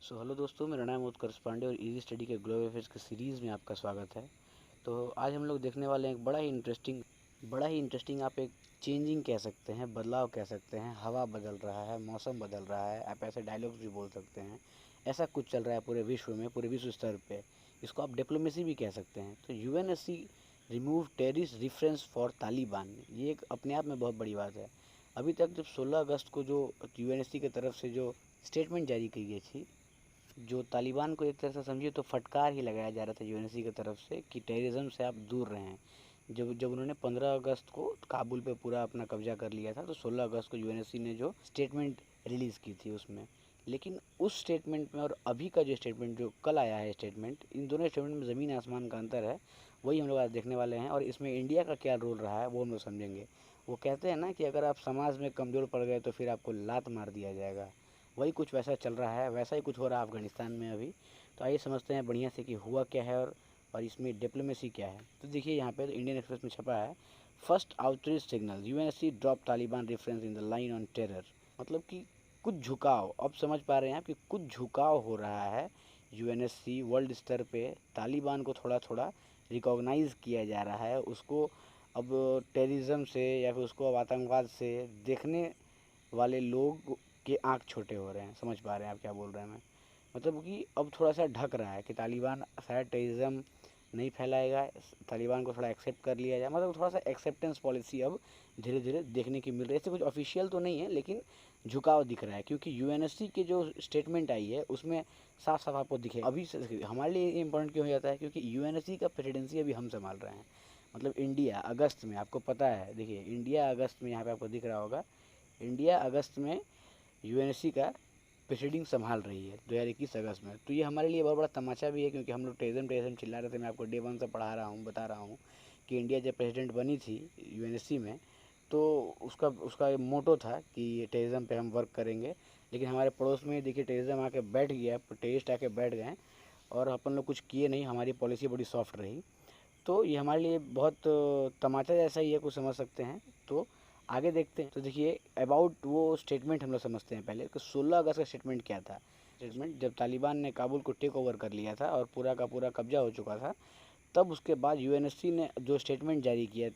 Hello दोस्तों, मेरा नाम उत्कर्ष पांडे और इजी स्टडी के ग्लोबल अफेयर्स की सीरीज़ में आपका स्वागत है। तो आज हम लोग देखने वाले हैं एक बड़ा ही इंटरेस्टिंग आप एक चेंजिंग कह सकते हैं, बदलाव कह सकते हैं। हवा बदल रहा है, मौसम बदल रहा है, आप ऐसे डायलॉग्स भी बोल सकते हैं। ऐसा कुछ चल रहा है पूरे विश्व में, पूरे विश्व स्तर पे। इसको आप डिप्लोमेसी भी कह सकते हैं। तो UNSC remove terrorist reference for Taliban, ये एक अपने आप में बहुत बड़ी बात है। अभी तक जब 16 अगस्त को जो यूएनएससी की तरफ से जो स्टेटमेंट जारी की गई थी, जो तालिबान को एक तरह से समझिए तो फटकार ही लगाया जा रहा था यूएनएससी की तरफ से कि टेररिज्म से आप दूर रहें। जब जब उन्होंने 15 अगस्त को काबुल पे पूरा अपना कब्जा कर लिया था, तो 16 अगस्त को यूएनएससी ने जो स्टेटमेंट रिलीज़ की थी उसमें, लेकिन उस स्टेटमेंट में और अभी का जो स्टेटमेंट जो कल आया है स्टेटमेंट, इन दोनों स्टेटमेंट में ज़मीन आसमान का अंतर है। वही हम लोग आज देखने वाले हैं और इसमें इंडिया का क्या रोल रहा है वो हम लोग समझेंगे। वो कहते हैं ना कि अगर आप समाज में कमज़ोर पड़ गए तो फिर आपको लात मार दिया जाएगा। वही कुछ वैसा चल रहा है, वैसा ही कुछ हो रहा है अफ़गानिस्तान में अभी। तो आइए समझते हैं बढ़िया से कि हुआ क्या है और इसमें डिप्लोमेसी क्या है। तो देखिए यहाँ पे तो इंडियन एक्सप्रेस में छपा है, first outreach signal UNSC drop Taliban reference in the line on terror. मतलब कि कुछ झुकाव, अब समझ पा रहे हैं आप कि कुछ झुकाव हो रहा है। यूएनएससी वर्ल्ड स्तर पे तालिबान को थोड़ा थोड़ा रिकॉग्नाइज़ किया जा रहा है। उसको अब टेररिज्म से या फिर उसको अब आतंकवाद से देखने वाले लोग के आँख छोटे हो रहे हैं। समझ पा रहे हैं आप क्या बोल रहे हैं मैं? मतलब कि अब थोड़ा सा ढक रहा है कि तालिबान शायद टेररिज्म नहीं फैलाएगा, तालिबान को थोड़ा एक्सेप्ट कर लिया जाए। मतलब थोड़ा सा एक्सेप्टेंस पॉलिसी अब धीरे धीरे देखने की मिल रही है। ऐसे कुछ ऑफिशियल तो नहीं है, लेकिन झुकाव दिख रहा है, क्योंकि यूएनएससी के जो स्टेटमेंट आई है उसमें साफ साफ आपको दिखे। अभी हमारे लिए इंपॉर्टेंट क्यों हो जाता है, क्योंकि यूएनएससी का प्रेसिडेंसी अभी हम संभाल रहे हैं। मतलब इंडिया अगस्त में, आपको पता है, देखिए इंडिया अगस्त में, यहाँ पे आपको दिख रहा होगा, इंडिया अगस्त में यूएनएससी का प्रेसिडिंग संभाल रही है 2021 अगस्त में। तो ये हमारे लिए बहुत बड़ा तमाचा भी है, क्योंकि हम लोग टेररिज्म चिल्ला रहे थे। मैं आपको डे वन से पढ़ा रहा हूँ, बता रहा हूँ कि इंडिया जब प्रेसिडेंट बनी थी यूएनएससी में, तो उसका उसका मोटो था कि टेररिज्म पे हम वर्क करेंगे। लेकिन हमारे पड़ोस में देखिए टेररिज्म आके बैठ गया, टेररिस्ट आके बैठ गए और अपन लोग कुछ किए नहीं। हमारी पॉलिसी बड़ी सॉफ्ट रही। तो ये हमारे लिए बहुत तमाचा जैसा ही है, कुछ समझ सकते हैं। तो आगे देखते हैं। तो देखिए अबाउट वो स्टेटमेंट हम लोग समझते हैं पहले कि 16 अगस्त का स्टेटमेंट क्या था। स्टेटमेंट जब तालिबान ने काबुल को टेक ओवर कर लिया था और पूरा का पूरा कब्जा हो चुका था, तब उसके बाद यूएनएससी ने जो स्टेटमेंट जारी किया,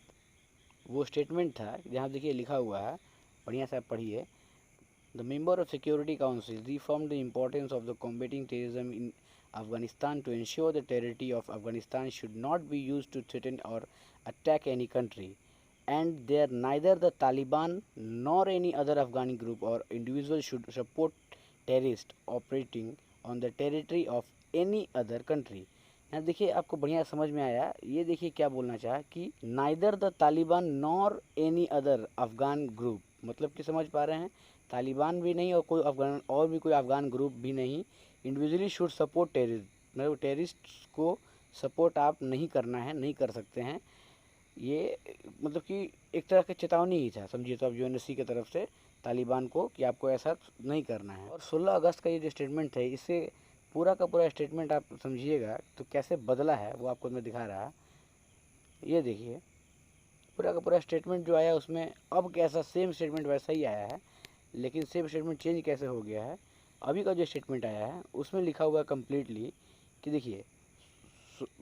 वो स्टेटमेंट था जहाँ देखिए लिखा हुआ है, बढ़िया से आप पढ़िए। The member of Security Council reaffirmed the importance of the combating terrorism in Afghanistan to ensure the territory of Afghanistan should not be used to threaten or attack any country, and there neither the Taliban nor any other Afghani group or individual should support terrorists operating on the territory of any other country। यहाँ देखिए आपको बढ़िया समझ में आया। ये देखिए क्या बोलना चाहा कि neither the Taliban nor any other Afghan group, मतलब कि समझ पा रहे हैं, तालिबान भी नहीं और कोई अफगान और भी कोई अफगान ग्रुप भी नहीं, इंडिविजुअली शुड सपोर्ट टेररिस्ट, मतलब टेररिस्ट को सपोर्ट आप नहीं करना है, नहीं कर सकते हैं। ये मतलब कि एक तरह की चेतावनी ही था, समझिए तो अब यूएनएससी की तरफ से तालिबान को कि आपको ऐसा नहीं करना है। और 16 अगस्त का ये जो स्टेटमेंट है, इससे पूरा का पूरा स्टेटमेंट आप समझिएगा तो कैसे बदला है वो आपको मैं दिखा रहा। ये देखिए पूरा का पूरा स्टेटमेंट जो आया उसमें अब कैसा सेम स्टेटमेंट वैसा ही आया है, लेकिन सेम स्टेटमेंट चेंज कैसे हो गया है। अभी का जो स्टेटमेंट आया है उसमें लिखा हुआ है कम्प्लीटली कि देखिए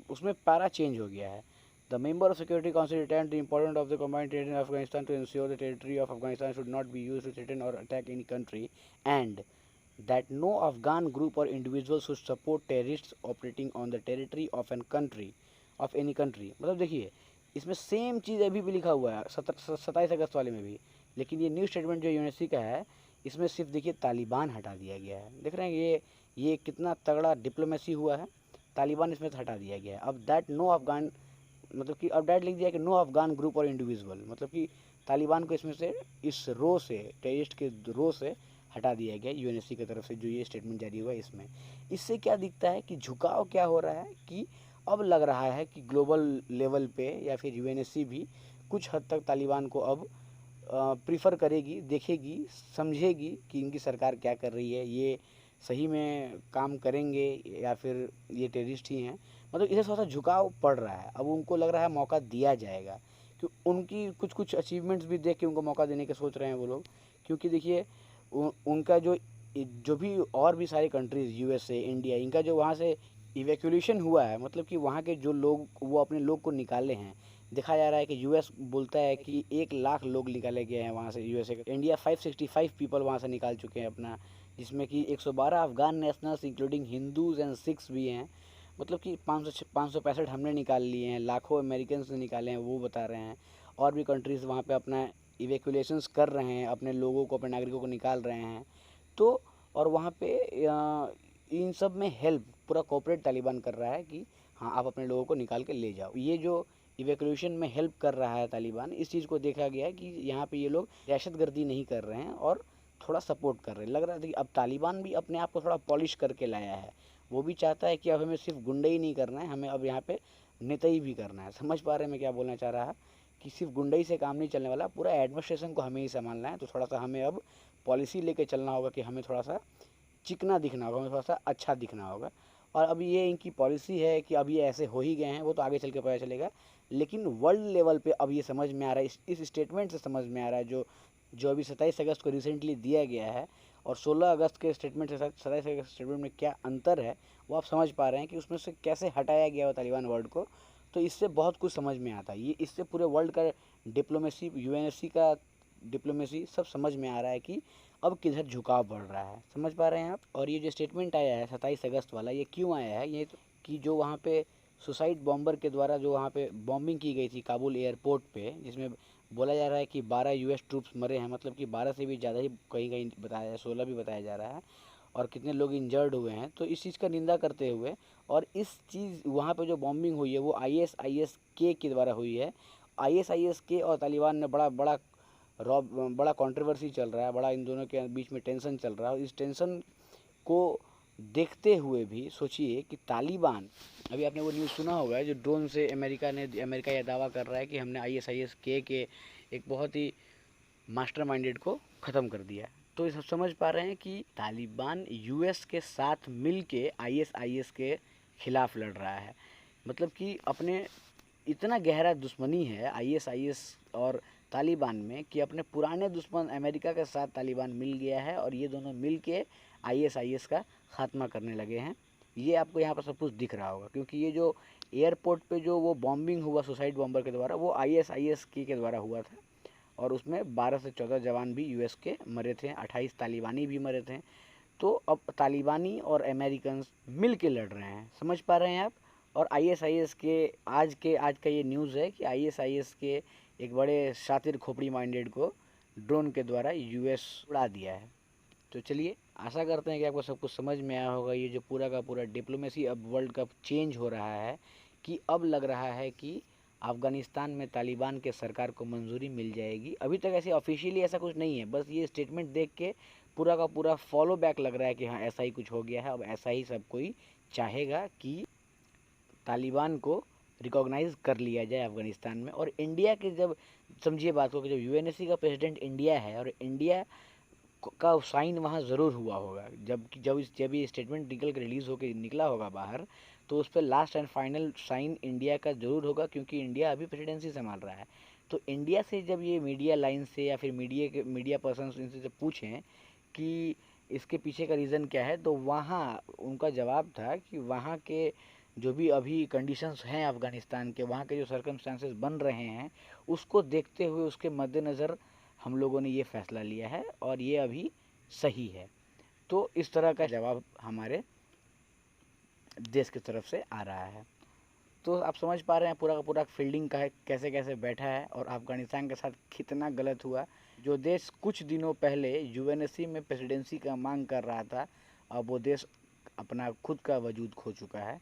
उसमें पैरा चेंज हो गया है। The member of security council return the important of the combined territory of Afghanistan to ensure the territory of Afghanistan should not be used to threaten or attack any country, and that no Afghan group or individual should support terrorists operating on the territory of an country of any country। मतलब देखिए इसमें same चीज़ अभी भी लिखा हुआ है 27 अगस्त वाले में भी, लेकिन ये न्यू स्टेटमेंट जो यूनिवर्सिटी का है इसमें सिर्फ देखिए तालिबान हटा दिया गया है। देख रहे हैं ये कितना तगड़ा डिप्लोमेसी हुआ है। तालिबान इसमें से हटा दिया गया है। अब दैट नो अफगान, मतलब कि अब डायरेक्ट लिख दिया कि नो अफगान ग्रुप और इंडिविजुअल, मतलब कि तालिबान को इसमें से, इस रो से, टेररिस्ट के रो से हटा दिया गया यूएनएससी की तरफ से जो ये स्टेटमेंट जारी हुआ है इसमें। इससे क्या दिखता है कि झुकाव क्या हो रहा है कि अब लग रहा है कि ग्लोबल लेवल पे या फिर यूएनएससी भी कुछ हद तक तालिबान को अब प्रीफर करेगी, देखेगी, समझेगी कि इनकी सरकार क्या कर रही है, ये सही में काम करेंगे या फिर ये टेररिस्ट ही हैं। मतलब इसे थोड़ा सा झुकाव पड़ रहा है। अब उनको लग रहा है मौका दिया जाएगा, कि उनकी कुछ अचीवमेंट्स भी देख के उनको मौका देने के सोच रहे हैं वो लोग। क्योंकि देखिए उनका जो जो भी और भी सारी कंट्रीज़ यूएसए, इंडिया, इनका जो वहाँ से इवैक्यूएशन हुआ है, मतलब कि वहाँ के जो लोग वो अपने लोग को निकाले हैं। देखा जा रहा है कि यूएस बोलता है कि 1 लाख लोग निकाले गए हैं वहाँ से यूएसए का। इंडिया 565 पीपल वहाँ से निकाल चुके हैं अपना, जिसमें कि 112 Afghan nationals including Hindus and Sikhs भी हैं। मतलब कि 565 हमने निकाल लिए हैं, लाखों अमेरिकन ने निकाले हैं, वो बता रहे हैं। और भी कंट्रीज़ वहाँ पे अपना इवैक्यूएशंस कर रहे हैं, अपने लोगों को, अपने नागरिकों को निकाल रहे हैं। तो और वहाँ पे इन सब में हेल्प पूरा कॉर्पोरेट तालिबान कर रहा है कि हाँ आप अपने लोगों को निकाल के ले जाओ। ये जो इवैक्यूएशन में हेल्प कर रहा है तालिबान, इस चीज़ को देखा गया है कि यहाँ पे ये लोग दहशतगर्दी नहीं कर रहे हैं और थोड़ा सपोर्ट कर रहे हैं। लग रहा था कि अब तालिबान भी अपने आप को थोड़ा पॉलिश करके लाया है। वो भी चाहता है कि अब हमें सिर्फ गुंडे ही नहीं करना है, हमें अब यहाँ पे नेताई भी करना है। समझ पा रहे हैं मैं क्या बोलना चाह रहा है कि सिर्फ गुंडई से काम नहीं चलने वाला, पूरा एडमिनिस्ट्रेशन को हमें ही संभालना है। तो थोड़ा सा हमें अब पॉलिसी लेके चलना होगा कि हमें थोड़ा सा चिकना दिखना होगा, हमें थोड़ा सा अच्छा दिखना होगा। और अब ये इनकी पॉलिसी है कि अब ये ऐसे हो ही गए हैं, वो तो आगे चल के पता चलेगा। लेकिन वर्ल्ड लेवल पे अब ये समझ में आ रहा है, इस स्टेटमेंट से समझ में आ रहा है जो जो अभी 27 अगस्त को रिसेंटली दिया गया है और 16 अगस्त के स्टेटमेंट से 27 अगस्त स्टेटमेंट में क्या अंतर है, वो आप समझ पा रहे हैं कि उसमें से कैसे हटाया गया हो तालिबान वर्ड को। तो इससे बहुत कुछ समझ में आता है। ये इससे पूरे वर्ल्ड का डिप्लोमेसी, यूएनएससी का डिप्लोमेसी सब समझ में आ रहा है कि अब किधर झुकाव बढ़ रहा है। समझ पा रहे हैं आप। और ये जो स्टेटमेंट आया है 27 अगस्त वाला, ये क्यों आया है? ये तो कि जो वहाँ पे सुसाइड बॉम्बर के द्वारा जो वहाँ पे बॉम्बिंग की गई थी काबुल एयरपोर्ट पे, जिसमें बोला जा रहा है कि 12 यूएस ट्रूप्स मरे हैं, मतलब कि 12 से भी ज़्यादा ही कहीं कहीं बताया है, 16 भी बताया जा रहा है। और कितने लोग इंजर्ड हुए हैं। तो इस चीज़ का निंदा करते हुए, और इस चीज़ वहाँ पे जो बॉम्बिंग हुई है वो ISIS-K के द्वारा हुई है। ISIS-K और तालिबान में बड़ा कंट्रोवर्सी चल रहा है, बड़ा इन दोनों के बीच में टेंशन चल रहा है। और इस टेंशन को देखते हुए भी सोचिए कि तालिबान, अभी आपने वो न्यूज़ सुना होगा जो ड्रोन से अमेरिका यह दावा कर रहा है कि हमने ISIS-K के एक बहुत ही मास्टरमाइंडेड को ख़त्म कर दिया है। तो ये सब समझ पा रहे हैं कि तालिबान यूएस के साथ मिल के ISIS के खिलाफ लड़ रहा है। मतलब कि अपने इतना गहरा दुश्मनी है ISIS और तालिबान में कि अपने पुराने दुश्मन अमेरिका के साथ तालिबान मिल गया है और ये दोनों मिल के ISIS का खात्मा करने लगे हैं। ये आपको यहाँ पर सब कुछ दिख रहा होगा, क्योंकि ये जो एयरपोर्ट पे जो वो बॉम्बिंग हुआ सुसाइड बॉम्बर के द्वारा, वो ISIS के द्वारा हुआ था। और उसमें 12 से 14 जवान भी यूएस के मरे थे, 28 तालिबानी भी मरे थे। तो अब तालिबानी और अमेरिकन मिल के लड़ रहे हैं। समझ पा रहे हैं आप। और ISIS के आज का ये न्यूज़ है कि ISIS के एक बड़े शातिर खोपड़ी माइंडेड को ड्रोन के द्वारा यूएस उड़ा दिया है। तो चलिए, आशा करते हैं कि आपको सब कुछ समझ में आया होगा। ये जो पूरा का पूरा डिप्लोमेसी अब वर्ल्ड कप चेंज हो रहा है, कि अब लग रहा है कि अफ़गानिस्तान में तालिबान के सरकार को मंजूरी मिल जाएगी। अभी तक ऐसे ऑफिशियली ऐसा कुछ नहीं है, बस ये स्टेटमेंट देख के पूरा का पूरा फॉलो बैक लग रहा है कि हाँ ऐसा ही कुछ हो गया है। अब ऐसा ही सब कोई चाहेगा कि तालिबान को रिकॉग्नाइज़ कर लिया जाए अफ़गानिस्तान में। और इंडिया के जब, समझिए बात को, कि जब यूएनएससी का प्रेसिडेंट इंडिया है और इंडिया का साइन वहाँ ज़रूर हुआ होगा, जब ये स्टेटमेंट निकल के रिलीज़ होकर निकला होगा बाहर, तो उस पर last and final sign India का ज़रूर होगा, क्योंकि इंडिया अभी प्रेसिडेंसी संभाल रहा है। तो इंडिया से जब ये मीडिया लाइन से या फिर मीडिया पर्सन इनसे जब पूछें कि इसके पीछे का रीज़न क्या है, तो वहाँ उनका जवाब था कि वहाँ के जो भी अभी कंडीशंस हैं अफ़गानिस्तान के, वहाँ के जो सर्कमस्टांसेस बन रहे हैं, उसको देखते हुए, उसके मद्देनज़र हम लोगों ने ये फ़ैसला लिया है और ये अभी सही है। तो इस तरह का जवाब हमारे देश की तरफ से आ रहा है। तो आप समझ पा रहे हैं पूरा का पूरा फील्डिंग का है, कैसे कैसे बैठा है और अफ़गानिस्तान के साथ कितना गलत हुआ। जो देश कुछ दिनों पहले यूएनएससी में प्रेसिडेंसी का मांग कर रहा था, अब वो देश अपना खुद का वजूद खो चुका है।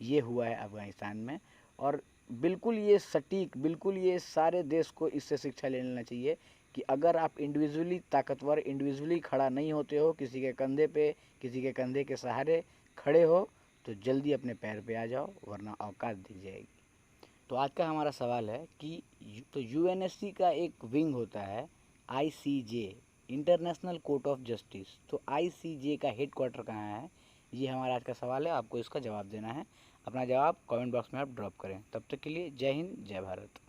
ये हुआ है अफ़गानिस्तान में। और बिल्कुल ये सटीक, बिल्कुल ये सारे देश को इससे शिक्षा ले लेना चाहिए कि अगर आप इंडिविजुअली ताकतवर, इंडिविजुअली खड़ा नहीं होते हो, किसी के कंधे पे, किसी के कंधे के सहारे खड़े हो, तो जल्दी अपने पैर पे आ जाओ, वरना औकात दिख जाएगी। तो आज का हमारा सवाल है कि तो यूएनएससी का एक विंग होता है ICJ, international court of justice. तो ICJ का हेड क्वार्टर कहाँ है? ये हमारा आज का सवाल है। आपको इसका जवाब देना है। अपना जवाब कमेंट बॉक्स में आप ड्रॉप करें। तब तक के लिए जय हिंद, जय भारत।